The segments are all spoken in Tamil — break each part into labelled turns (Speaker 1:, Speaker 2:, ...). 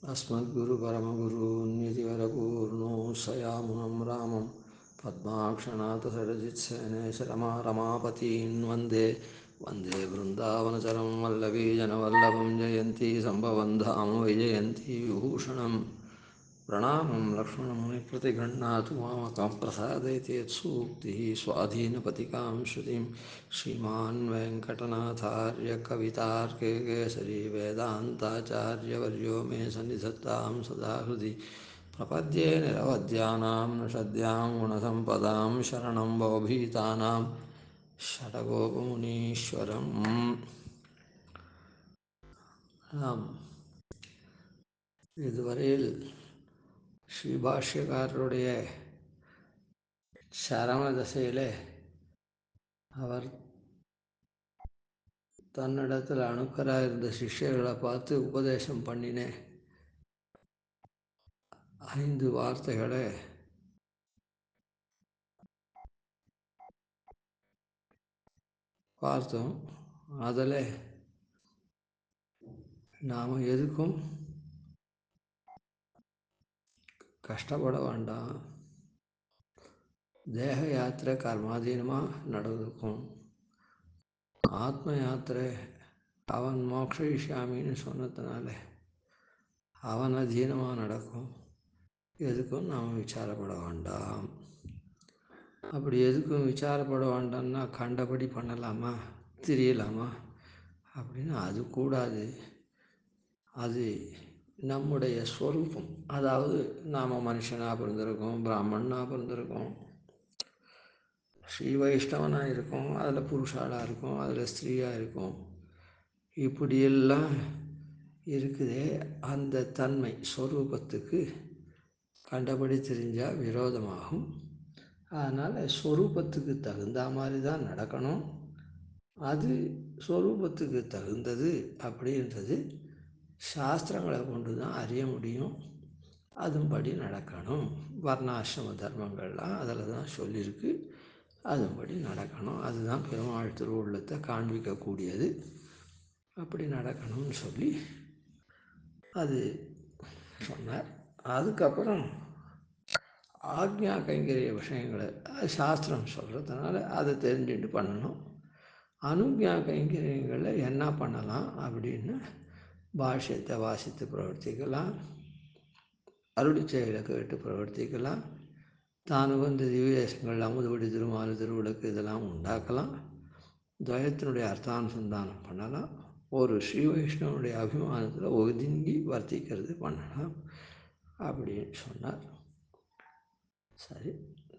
Speaker 1: अस्मद्गुरुपरमगुरून्नितिवरपूर्णो सयामुनं रामं पद्माक्षनाथसरजित्सेनेशरमारमापतीन् वन्दे वन्दे वृन्दावनचरं वल्लवीजनवल्लभं जयन्ती सम्भवं धाम वैजयन्ती विभूषणं प्रणामं लक्ष्मणमुनिप्रतिगृह्णातु मामकं प्रसादयति यत्सूक्तिः स्वाधीनपतिकां श्रुतिं श्रीमान् वेङ्कटनाथार्य कवितार्के केसरी वेदान्ताचार्यवर्यो मे सन्निधत्तां सदा हृदि प्रपद्ये निरवद्यानां निषद्यां गुणसम्पदां शरणं भवभीतानां षडगोपमुनीश्वरम् இதுவரையில் ஸ்ரீபாஷ்யக்காரருடைய சரம தசையிலே அவர் தன்னிடத்தில் அணுக்கராக இருந்த சிஷ்யர்களை பார்த்து உபதேசம் பண்ணின 5 வார்த்தைகளை பார்த்தோம். அதில் நாம் எதுக்கும் கஷ்டப்பட வேண்டாம், தேக யாத்திரை கர்மாதீனமாக நடக்கும், ஆத்ம யாத்திரை அவன் மோக்ஷயிஷ்யாமின்னு சொன்னதுனால அவன் அதீனமாக நடக்கும், எதுக்கும் நாம் விசாரப்பட வேண்டாம். அப்படி எதுக்கும் விசாரப்பட வேண்டாம்னா கண்டபடி பண்ணலாமா, தெரியலாமா அப்படின்னு அது கூடாது. அது நம்முடைய ஸ்வரூபம். அதாவது நாம் மனுஷனாக பிறந்திருக்கோம், பிராமணனாக பிறந்திருக்கோம், ஸ்ரீ வைஷ்ணவனாக இருக்கும், அதில் புருஷாளாக இருக்கும், அதில் ஸ்திரீயாக இருக்கும், இப்படியெல்லாம் இருக்குதே. அந்த தன்மை ஸ்வரூபத்துக்கு கண்டபடி தெரிஞ்சால் விரோதமாகும். அதனால் ஸ்வரூபத்துக்கு தகுந்த மாதிரி தான் நடக்கணும். அது ஸ்வரூபத்துக்கு தகுந்தது அப்படின்றது சாஸ்திரங்களை கொண்டு தான் அறிய முடியும். அதுபடி நடக்கணும். வர்ணாசிரம தர்மங்கள்லாம் அதில் தான் சொல்லியிருக்கு, அதுபடி நடக்கணும். அதுதான் பெருமாள் திருவுள்ளத்தை காண்பிக்கக்கூடியது. அப்படி நடக்கணும்னு சொல்லி அது சொன்னார். அதுக்கப்புறம் ஆக்ஞா கைங்கரிய விஷயங்களை சாஸ்திரம் சொல்கிறதுனால அதை தெரிஞ்சுட்டு பண்ணணும். அனுக்ஞா கைங்கரியங்களில் என்ன பண்ணலாம் அப்படின்னு பாஷ்யத்தை வாசித்து பிரவர்த்திக்கலாம், அருளி செயலை கேட்டு பிரவர்த்திக்கலாம், தான் வந்து திவ்யதேசங்கள் அமுதுபடி திருமாலு திருவிளக்கு இதெல்லாம் உண்டாக்கலாம், துவயத்தினுடைய அர்த்தானுசந்தானம் பண்ணலாம், ஒரு ஸ்ரீ வைஷ்ணவனுடைய அபிமானத்தில் ஒதுங்கி வர்த்திக்கிறது பண்ணலாம் அப்படின்னு சொன்னார். சரி,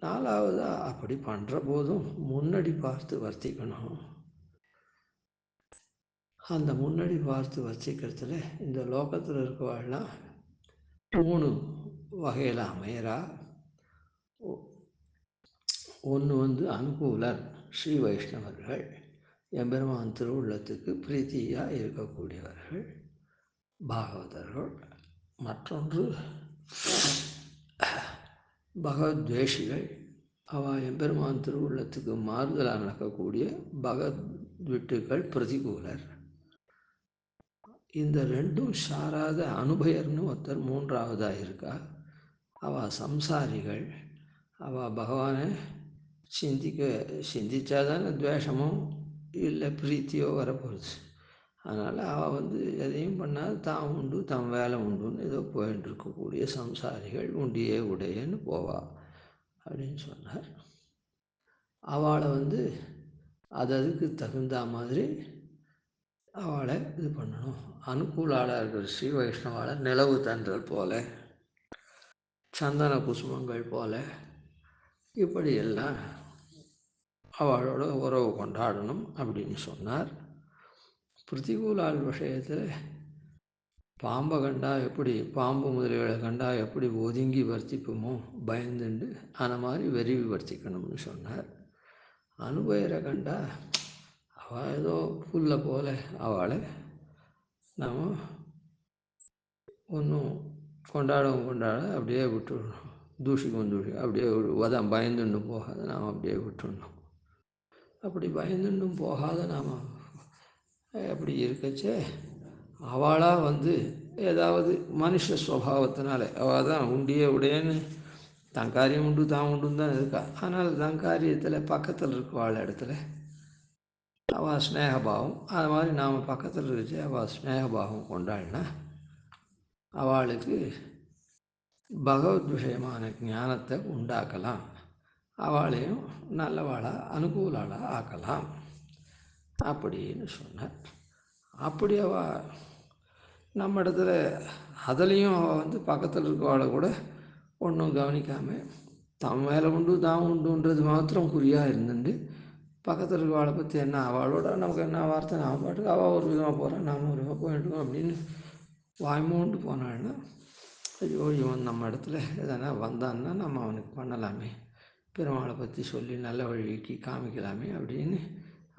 Speaker 1: 4வதாக அப்படி பண்ணுற போதும் முன்னாடி பார்த்து வர்த்திக்கணும். அந்த முன்னாடி பார்த்து வர்த்திக்கிறதுல இந்த லோகத்தில் இருக்கவாள்லாம் 3 வகையில் அமையறா. ஒன்று வந்து அனுகூலர், ஸ்ரீ வைஷ்ணவர்கள், எம்பெருமான் திருவுள்ளத்துக்கு பிரீத்தியாக இருக்கக்கூடியவர்கள், பாகவதர்கள். மற்றொன்று பகவத்வேஷிகள், அவள் எம்பெருமான் திருவுள்ளத்துக்கு மாறுதலாக நடக்கக்கூடிய பகவத்விட்டுகள், பிரதிகூலர். இந்த 2ம் சாராத அனுபயர்னு ஒருத்தர் 3வதாக இருக்கா. அவள் சம்சாரிகள். அவள் பகவானை சிந்தித்தா தானே துவேஷமோ இல்லை பிரீத்தியோ வரப்போகுது. அதனால் அவள் வந்து எதையும் பண்ணால் தான் உண்டு தம் வேலை உண்டுன்னு ஏதோ போயின்னு இருக்கக்கூடிய சம்சாரிகள் உண்டியே உடையன்னு போவா அப்படின்னு சொன்னார். அவளை வந்து அதுக்கு தகுந்த மாதிரி அவளை இது பண்ணணும். அனுகூலாளாக இருக்கிற ஸ்ரீ வைஷ்ணவாளை நிலவு தன்றல் போல, சந்தன குசுமங்கள் போல, இப்படியெல்லாம் அவளோட உறவு கொண்டாடணும் அப்படின்னு சொன்னார். பிரதிகூலாள் விஷயத்தில் பாம்பை கண்டா எப்படி, பாம்பு முதலிகளை கண்டா எப்படி ஒதுங்கி வர்த்திப்போமோ பயந்துண்டு அந்த மாதிரி வெறிவி வர்த்திக்கணும்னு சொன்னார். அனுபயரை கண்டா அவள் ஏதோ புல்லை போல அவளை நாம் ஒன்றும் கொண்டாட அப்படியே விட்டுடணும். தூஷிக்கும் அப்படியே வதம் பயந்துண்டு போகாத நாம் அப்படியே விட்டுடணும். அப்படி பயந்துண்டும் போகாத நாம் அப்படி இருக்கச்சே அவளாக வந்து ஏதாவது மனுஷ சுவாவத்தினால அவள் தான் உண்டியே உடையன்னு தன் காரியம் உண்டு தான் உண்டுன்னு தான் இருக்கா. ஆனால் தன் காரியத்தில் பக்கத்தில் இருக்கவாள் இடத்துல அவள் ஸ்னேகபாவம், அது மாதிரி நாம் பக்கத்தில் இருந்துச்சு அவள் ஸ்னேகபாவம் கொண்டாடினா அவளுக்கு பகவத் விஷயமான ஞானத்தை உண்டாக்கலாம், அவளையும் நல்லவாளாக அனுகூலாளாக ஆக்கலாம் அப்படின்னு சொன்னார். அப்படி அவள் நம்ம இடத்துல அதுலேயும் அவள் வந்து பக்கத்தில் இருக்கவாளை கூட ஒன்றும் கவனிக்காமல் தம் மேலே உண்டு தான் உண்டுன்றது மாத்திரம் குறியாக இருந்துட்டு பக்கத்தில் இருக்கவாளை பற்றி என்ன அவளோட நமக்கு என்ன வார்த்தை, நாம் பாட்டுக்கு அவள் ஒரு விதமாக போகிறான் நாம் ஒரு விதமாக போயிட்டுருக்கோம் அப்படின்னு வாய்மூண்டு போனாள்னா, ஐயோ இவன் நம்ம இடத்துல எதனா வந்தான்னா நம்ம அவனுக்கு பண்ணலாமே, பெருமாளை பற்றி சொல்லி நல்ல வழிக்கு காமிக்கலாமே அப்படின்னு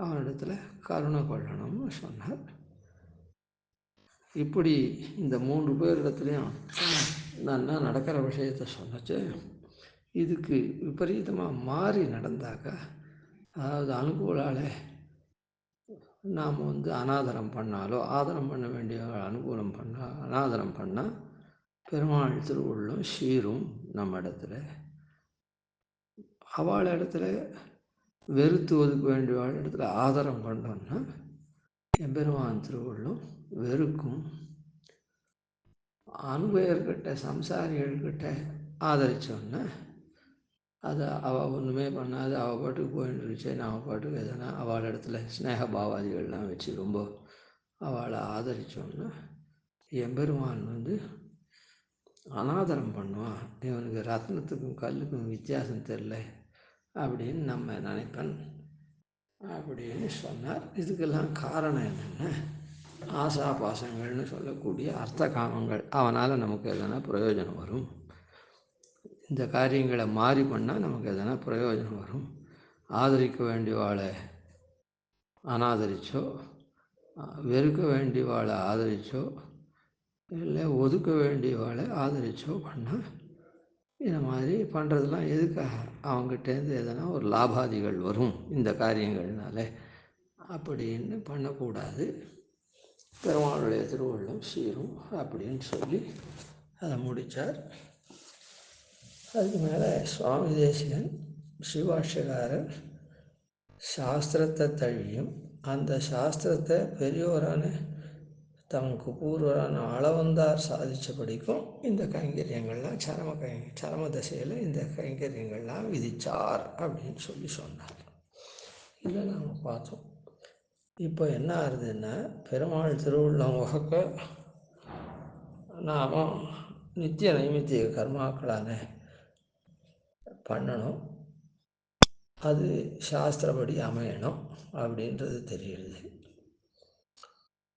Speaker 1: அவனிடத்துல கருணை கொள்ளணும்னு சொன்னார். இப்படி இந்த 3 பேரிடத்துலையும் நன்னா நடக்கிற விஷயத்த சொன்னச்சு. இதுக்கு விபரீதமாக மாறி நடந்தாக்கா, அதாவது அனுகூலால் நாம் வந்து அனாதரம் பண்ணாலோ ஆதரம் பண்ண வேண்டிய அனுகூலம் பண்ணால் அனாதரம் பண்ணால் பெருமாள் திருவுள்ளம் சீரும் நம்ம இடத்துல. அவள் இடத்துல வெறுத்து ஒதுக்க வேண்டிய இடத்துல ஆதரம் பண்ணோன்னா எம்பெருமான் திருவுள்ளம் வெறுக்கும். அனுபவர்கிட்ட சம்சாரிகள்கிட்ட ஆதரித்தோன்னா அதை அவள் ஒன்றுமே பண்ணாது, அவள் பாட்டுக்கு போயின்னு இருந்துச்சு, நான் பாட்டுக்கு எதனா அவள் இடத்துல ஸ்னேக பாவாதிகள்லாம் வச்சு ரொம்ப அவளை ஆதரித்தோன்னா எம்பெருமான் வந்து அனாதரம் பண்ணுவான், இவனுக்கு ரத்னத்துக்கும் கல்லுக்கும் வித்தியாசம் தெரில அப்படின்னு நம்ம நினைப்பேன் அப்படின்னு சொன்னார். இதுக்கெல்லாம் காரணம் என்னென்னா, ஆசா பாசங்கள்னு சொல்லக்கூடிய அர்த்த காமங்கள், அவனால் நமக்கு எதனா பிரயோஜனம் வரும், இந்த காரியங்களை மாறி பண்ணால் நமக்கு எதனா பிரயோஜனம் வரும், ஆதரிக்க வேண்டியவாளை அனாதரிச்சோ வெறுக்க வேண்டியவாளை ஆதரிச்சோ இல்லை ஒதுக்க வேண்டியவாளை ஆதரிச்சோ பண்ணால் இந்த மாதிரி பண்ணுறதுலாம் எதுக்காக, அவங்ககிட்டேருந்து எதனா ஒரு லாபாதிகள் வரும் இந்த காரியங்கள்னால அப்படின்னு பண்ணக்கூடாது, பெருமாளுடைய திருவுள்ளம் சீரும் அப்படின்னு சொல்லி அதை முடித்தார். அதுக்கு மேலே சுவாமி தேசிகன் சிவாஷ்யகாரர் சாஸ்திரத்தை தழியும் அந்த சாஸ்திரத்தை பெரியோரான தமக்கு பூர்வரான அளவந்தார் சாதித்தபடிக்கும் இந்த கைங்கரியங்கள்லாம் சரம தசையில் இந்த கைங்கரியங்கள்லாம் விதித்தார் அப்படின்னு சொல்லி சொன்னார். இதை நாம் பார்த்தோம். இப்போ என்ன ஆகுதுன்னா, பெருமாள் திருவுள்ளம் வகுக்க நாம் நித்திய நைமித்திய கர்மாக்களான பண்ணணும், அது சாஸ்திரப்படி அமையணும் அப்படின்றது தெரியுது.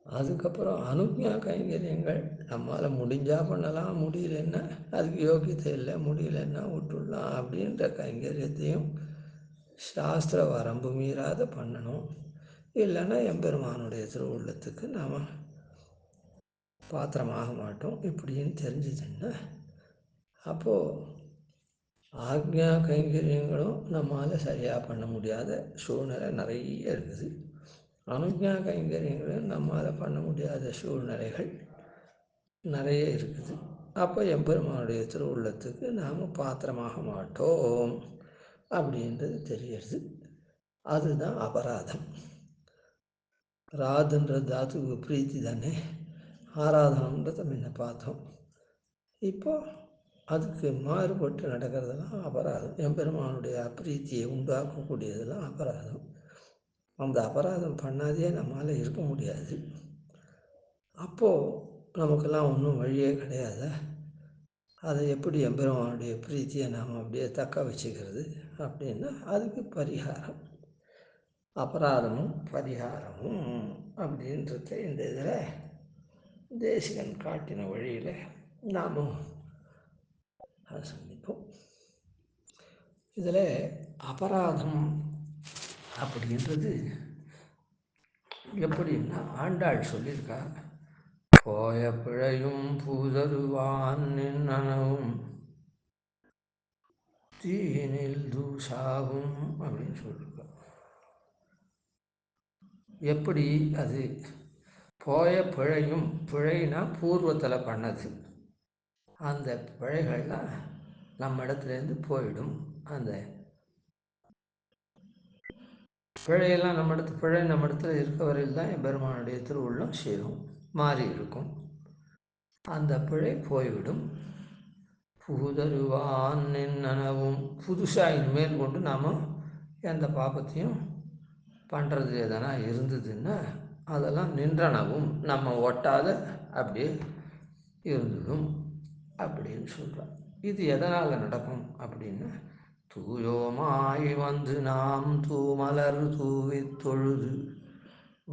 Speaker 1: அதுக்கப்புறம் அனுஜ்ஞா கைங்கரியங்கள் நம்மளால் முடிஞ்சால் பண்ணலாம், முடியலன்னா அதுக்கு யோகியத்தை இல்லை, முடியலன்னா விட்டுடலாம் அப்படின்ற கைங்கரியத்தையும் சாஸ்திர வரம்பு மீறாத பண்ணணும், இல்லைன்னா எம்பெருமானுடைய திருவுள்ளத்துக்கு நாம் பாத்திரமாக மாட்டோம் இப்படின்னு தெரிஞ்சுதுன்னா, அப்போது ஆக்ஞா கைங்கரியங்களும் நம்மளால் சரியாக பண்ண முடியாத சூழ்நிலை நிறைய இருக்குது, அனுஜ்ஞா கைங்கரியங்களும் நம்மளால் பண்ண முடியாத சூழ்நிலைகள் நிறைய இருக்குது. அப்போ எம்பெருமானுடைய திருவுள்ளத்துக்கு நாம் பாத்திரமாக மாட்டோம் அப்படின்றது தெரியுது. அதுதான் அபராதம். ராதுன்ற தாத்துக்கு பிரீத்தி தானே, ஆராதனன்றதை முன்ன பார்த்தோம். இப்போ அதுக்கு மாறுபட்டு நடக்கிறதெல்லாம் அபராதம், எம்பெருமானுடைய அப்பிரீத்தியை உண்டாக்கக்கூடியதெல்லாம் அபராதம். அந்த அபராதம் பண்ணாதே நம்மளால் இருக்க முடியாது. அப்போது நமக்கெல்லாம் ஒன்றும் வழியே கிடையாது, அதை எப்படி எம்பெருமானுடைய பிரீத்தியை நாம் அப்படியே தக்க வச்சுக்கிறது அப்படின்னா அதுக்கு பரிகாரம், அபராதமும் பரிகாரமும் அப்படின்றத இந்த இதில் தேசிகன் காட்டின வழியில் நாமும் அதை சந்திப்போம். இதில் அபராதம் அப்படின்றது எப்படின்னா, ஆண்டாள் சொல்லியிருக்கா, போய பிழையும் பூதருவான் நின்னனவும் தீனில் தூசாகும் அப்படின்னு சொல்லியிருக்கா. எப்படி அது போய பிழையும், பிழைனா பூர்வத்தில் பண்ணது, அந்த பிழைகள்லாம் நம்ம இடத்துலேருந்து போயிடும். அந்த பிழையெல்லாம் பிழை நம்ம இடத்துல இருக்க வரையில் தான் பெருமானுடைய திருவுள்ளம் சேரும், மாறி இருக்கும். அந்த பிழை போய்விடும். புகுதருவான் நின்னனவும், புதுசாக இனிமேல் கொண்டு நாம் எந்த பாபத்தையும் பண்ணுறது எதனா இருந்ததுன்னா அதெல்லாம் நின்றனவும், நம்ம ஒட்டாத அப்படியே இருந்துடும் அப்படின்னு சொல்கிறோம். இது எதனால் நடக்கும் அப்படின்னா, தூயோமாய் வந்து நாம் தூமலர் தூவி தொழுது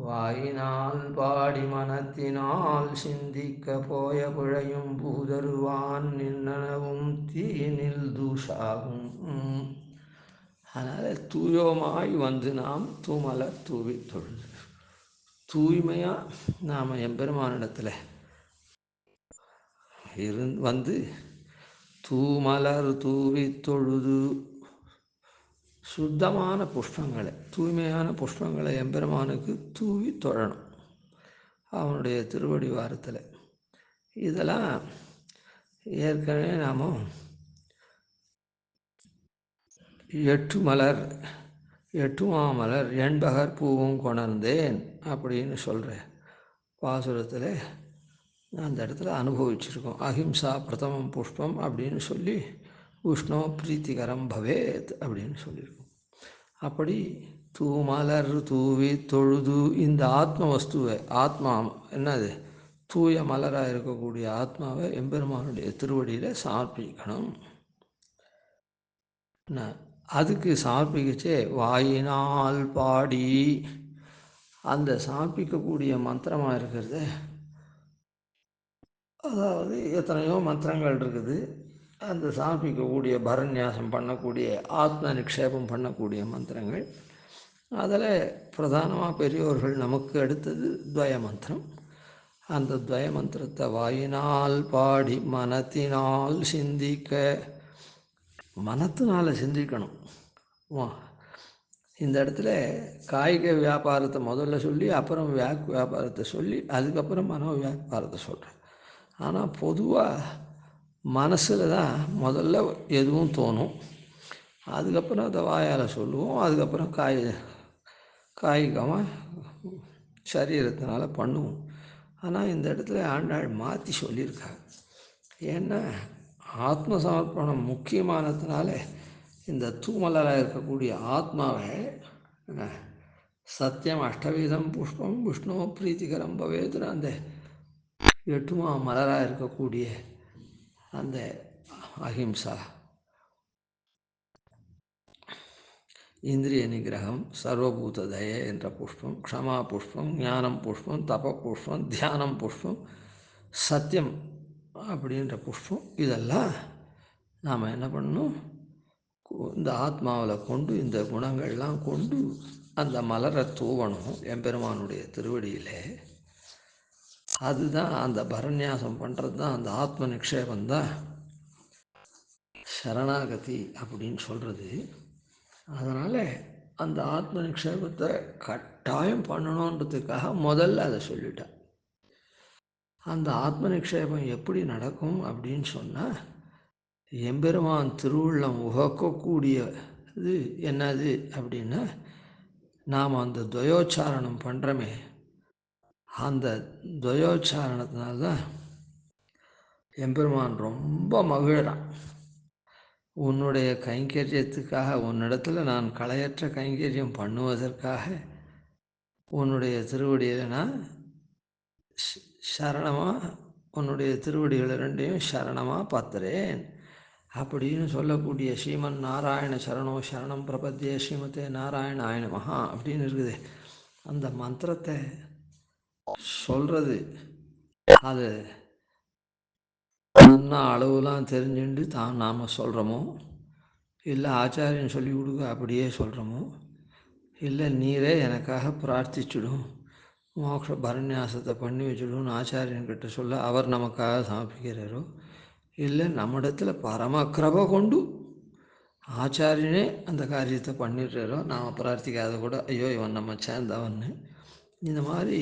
Speaker 1: வாயினால் பாடி மனத்தினால் சிந்திக்க போய பிழையும் பூதருவான் நின்னனவும் தீனில் தூஷாகும். அதனால் தூயோமாய் வந்து நாம் தூமலர் தூவி தொழுது, தூய்மையாக நாம் எம்பெருமானிடத்தில் வந்து தூமலர் தூவி தொழுது, சுத்தமான புஷ்பங்களை, தூய்மையான புஷ்பங்களை எம்பெருமானுக்கு தூவி தொழணும் அவனுடைய திருவடி வாரத்தில். இதெல்லாம் ஏற்கனவே நாம் 8 மலர் 8 மாமலர் எண்பகர் பூவும் கொணர்ந்தேன் அப்படின்னு சொல்கிற பாசுரத்தில் அந்த இடத்துல அனுபவிச்சிருக்கோம். அஹிம்சா பிரதமம் புஷ்பம் அப்படின்னு சொல்லி விஷ்ணு பிரீத்திகரம் பவேத் அப்படின்னு சொல்லியிருக்கோம். அப்படி தூமலர் தூவி தொழுது இந்த ஆத்ம வஸ்துவை, ஆத்மா என்னது, தூய மலராக இருக்கக்கூடிய ஆத்மாவை எம்பெருமானுடைய திருவடியில் சமர்ப்பிக்கணும். அதுக்கு சமர்ப்பிக்கச்சே வாயினால் பாடி, அந்த சமர்ப்பிக்கக்கூடிய மந்திரமாக இருக்கிறது, அதாவது எத்தனையோ மந்திரங்கள் இருக்குது. அந்த சமர்ப்பிக்கக்கூடிய பரநியாசம் பண்ணக்கூடிய, ஆத்ம நிக்ஷேபம் பண்ணக்கூடிய மந்திரங்கள், அதில் பிரதானமாக பெரியோர்கள் நமக்கு அடுத்தது துவய மந்திரம். அந்த துவய மந்திரத்தை வாயினால் பாடி மனத்தினால் சிந்திக்க, மனத்தினால் சிந்திக்கணும். இந்த இடத்துல காய்க வியாபாரத்தை முதல்ல சொல்லி அப்புறம் வியாபாரத்தை சொல்லி அதுக்கப்புறம் மனோ வியாபாரத்தை சொல்கிறேன். ஆனால் பொதுவாக மனசில் தான் முதல்ல எதுவும் தோணும், அதுக்கப்புறம் அதை வாயால் சொல்லுவோம், அதுக்கப்புறம் காய்கமாக சரீரத்தினால பண்ணுவோம். ஆனால் இந்த இடத்துல ஆண்டாள் மாற்றி சொல்லியிருக்காங்க. ஏன்னா ஆத்ம சமர்ப்பணம் முக்கியமானதுனால இந்த தூமலராக இருக்கக்கூடிய ஆத்மாவை சத்தியம் அஷ்டவீதம் புஷ்பம் விஷ்ணு பிரீத்திகரம் பவேதுன்னு அந்த 8 மலராக இருக்கக்கூடிய அந்த அஹிம்சா, இந்திரிய நிகிரகம், சர்வபூத தயை என்ற புஷ்பம், க்ஷமா புஷ்பம், ஞானம் புஷ்பம், தப புஷ்பம், தியானம் புஷ்பம், சத்தியம் அப்படின்ற புஷ்பம், இதெல்லாம் நாம் என்ன பண்ணணும், இந்த ஆத்மாவில் கொண்டு இந்த குணங்கள்லாம் கொண்டு அந்த மலரை தூவணும் எம்பெருமானுடைய திருவடியில். அதுதான் அந்த பரநியாசம் பண்ணுறது தான், அந்த ஆத்ம நிக்ஷேபந்தான் சரணாகதி அப்படின்னு சொல்கிறது. அதனால் அந்த ஆத்ம நிக்ஷேபத்தை கட்டாயம் பண்ணணுன்றதுக்காக முதல்ல அதை சொல்லிட்டேன். அந்த ஆத்ம நிக்ஷேபம் எப்படி நடக்கும் அப்படின்னு சொன்னால், எம்பெருமான் திருவுள்ளம் உகக்கக்கூடியது என்னது அப்படின்னா, நாம் அந்த துவயோச்சாரணம் பண்ணுறோமே, அந்த துவயோச்சாரணத்தினால்தான் எம்பெருமான் ரொம்ப மகிழறான். உன்னுடைய கைங்கரியத்துக்காக, உன்னிடத்தில் நான் களையற்ற கைங்கரியம் பண்ணுவதற்காக உன்னுடைய திருவடியில் நான் சரணமாக, உன்னுடைய திருவடிகள் 2ஐயும் சரணமாக பார்த்துறேன் அப்படின்னு சொல்லக்கூடிய ஸ்ரீமன் நாராயண சரணோ சரணம் பிரபத்தியே ஸ்ரீமதே நாராயணாய நமஹா அப்படின்னு இருக்குது. அந்த மந்திரத்தை சொல்கிறது, அது என்ன அளவுலாம் தெரிஞ்சுட்டு நாம் சொல்கிறோமோ, இல்லை ஆச்சாரியன் சொல்லி கொடுக்க அப்படியே சொல்கிறோமோ, இல்லை நீரே எனக்காக பிரார்த்திச்சுடும், மோட்ச பரநியாசத்தை பண்ணி வச்சுடும்னு ஆச்சாரியன்கிட்ட சொல்ல அவர் நமக்காக சமர்ப்பிக்கிறாரோ, இல்லை நம்மிடத்தில் பரமக்கிரபை கொண்டு ஆச்சாரியனே அந்த காரியத்தை பண்ணிடுறாரோ, நாம் பிரார்த்திக்காத கூட ஐயோ இவன் நம்ம சேர்ந்தவன்னு, இந்த மாதிரி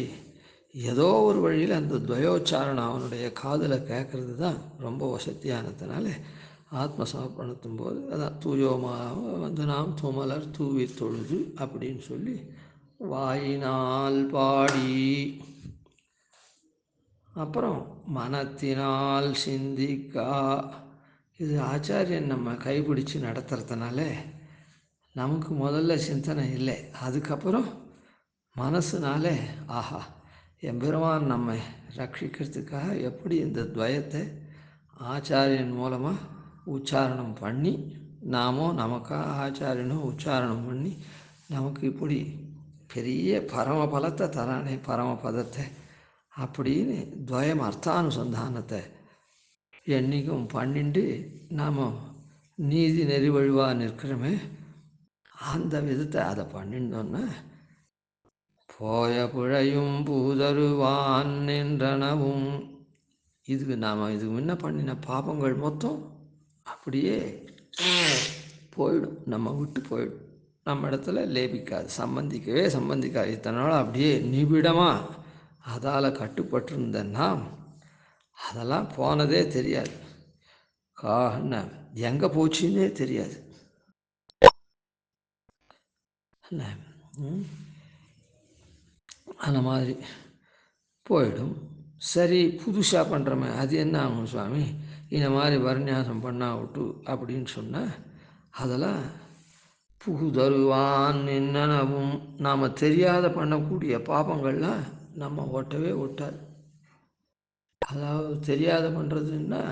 Speaker 1: ஏதோ ஒரு வழியில் அந்த துவயோச்சாரணம் அவனுடைய காதில் கேட்குறது தான் ரொம்ப வசதியானதுனால ஆத்ம சமர்ப்பணத்தும் போது அதான் தூயோமாக வந்து நாம் துமலர் தூவி தொழுது அப்படின்னு சொல்லி வாயினால் பாடி அப்புறம் மனத்தினால் சிந்திக்கா. இது ஆச்சாரியன் நம்ம கைப்பிடிச்சு நடத்துறதுனால நமக்கு முதல்ல சிந்தனை இல்லை, அதுக்கப்புறம் மனசுனாலே ஆஹா எம்பெருமான் நம்மை ரட்சிக்கிறதுக்காக எப்படி இந்த துவயத்தை ஆச்சாரியன் மூலமாக உச்சாரணம் பண்ணி நாமோ நமக்காக ஆச்சாரியனும் உச்சாரணம் பண்ணி நமக்கு இப்படி பெரிய பரமபலத்தை தரானே பரமபதத்தை அப்படின்னு துவயம் அர்த்தானுசந்தானத்தை என்றைக்கும் பண்ணிட்டு நாம் நீதி நெறிவழிவாக நிற்கிறோமே அந்த விதத்தை அதை பண்ணிட்டோன்னா போய பிழையும் பூதருவான் நின்றனவும். இதுக்கு நாம் இதுக்கு முன்ன பண்ணின பாபங்கள் மொத்தம் அப்படியே போயிடும், நம்ம விட்டு போயிடும், நம்ம இடத்துல லேபிக்காது, சம்பந்திக்காது. இத்தனை நாள் அப்படியே நிபிடமாக அதால் கட்டுப்பட்டிருந்த நாம் அதெல்லாம் போனதே தெரியாது, எங்கே போச்சுன்னே தெரியாது. அந்த மாதிரி போயிடும். சரி, புதுசாக பண்ணுறோமே அது என்ன ஆகும் சுவாமி, இந்த மாதிரி வர்ணியாசம் பண்ணா விட்டு அப்படின்னு சொன்னால் அதெல்லாம் புகுதருவான் என்னனவும் நாம் தெரியாத பண்ணக்கூடிய பாபங்கள்லாம் நம்ம ஒட்டவே ஒட்டாது. அதாவது தெரியாத பண்ணுறதுன்னா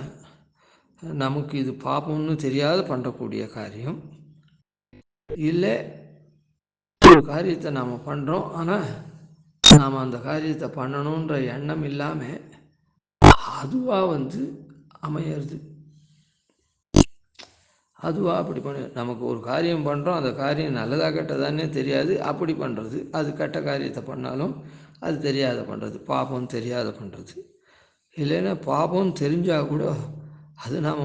Speaker 1: நமக்கு இது பாபம்னு தெரியாத பண்ணக்கூடிய காரியம் இல்லை, ஒரு காரியத்தை நாம் பண்ணுறோம் ஆனால் நாம் அந்த காரியத்தை பண்ணணுன்ற எண்ணம் இல்லாமல் அதுவாக வந்து அமையிறது. அதுவாக அப்படி பண்ண நமக்கு ஒரு காரியம் பண்ணுறோம், அந்த காரியம் நல்லதாக கெட்டதானே தெரியாது, அப்படி பண்ணுறது. அது கெட்ட காரியத்தை பண்ணாலும் அது தெரியாத பண்ணுறது, பாபம் தெரியாத பண்ணுறது. இல்லைன்னா பாபம் தெரிஞ்சால் கூட அது நாம்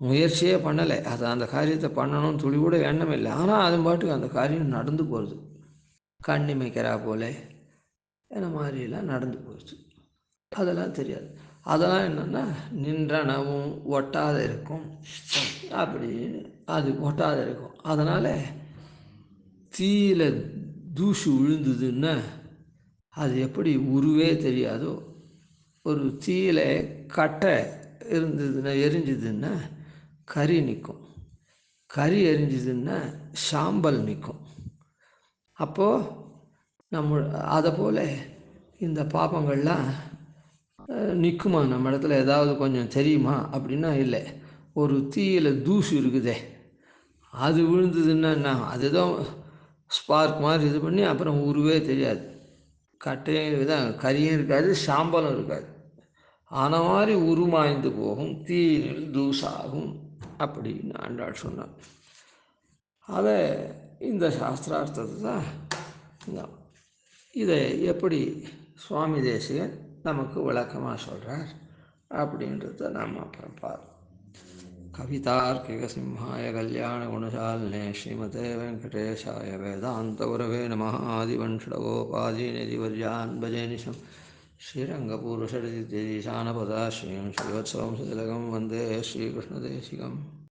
Speaker 1: முயற்சியே பண்ணலை, அது அந்த காரியத்தை பண்ணணும்னு துளி கூட எண்ணம் இல்லை, ஆனால் அது பாட்டுக்கு அந்த காரியம் நடந்து போகிறது, கண்ணிமைக்கிறா போல என்ன மாதிரிலாம் நடந்து போயிடுச்சு. அதெல்லாம் தெரியாது. அதெல்லாம் என்னென்னா நின்றனவும் ஒட்டாத இருக்கும், அப்படின்னு அது ஒட்டாத இருக்கும். அதனால் தீயில தூசு விழுந்ததுன்னா அது எப்படி உருவே தெரியாதோ, ஒரு தீயில கட்டை இருந்ததுன்னா எரிஞ்சுதுன்னா கறி நிற்கும், கறி எரிஞ்சுதுன்னா சாம்பல் நிற்கும். அப்போது நம்ம அதை போல் இந்த பாபங்கள்லாம் நிற்குமா நம்ம இடத்துல, ஏதாவது கொஞ்சம் தெரியுமா அப்படின்னா இல்லை. ஒரு தீயில தூசு இருக்குதே அது விழுந்ததுன்னா என்ன, அதுதான் ஸ்பார்க் மாதிரி இது பண்ணி அப்புறம் உருவே தெரியாது, கட்டையும் தான் கரியும் இருக்காது, சாம்பலும் இருக்காது, ஆன மாதிரி உருமாய்ந்து போகும், தீயில் தூசாகும் அப்படின்னு ஆண்டாள் சொன்னார். அதை இந்த சாஸ்திரார்த்தத்தை தான் இதை எப்படி சுவாமி தேசிகன் நமக்கு விளக்கமாக சொல்கிறார் அப்படின்றத நாம் அப்புறம் பார்ப்போம். கவிதார்க்கிக சிம்ஹாய கல்யாண குணசாலினே ஸ்ரீமதே வெங்கடேஷாய வேதாந்த குரவே நமः. ஆதிவன்ஷடகோபாதீநிதிவர்யான் பஜேனிஷம் ஸ்ரீரங்கபூர்வஷடதிசானபதாஸ்ரீம் ஸ்ரீவத்சவம் சுதிலகம் வந்தே ஸ்ரீகிருஷ்ணதேசிகம்.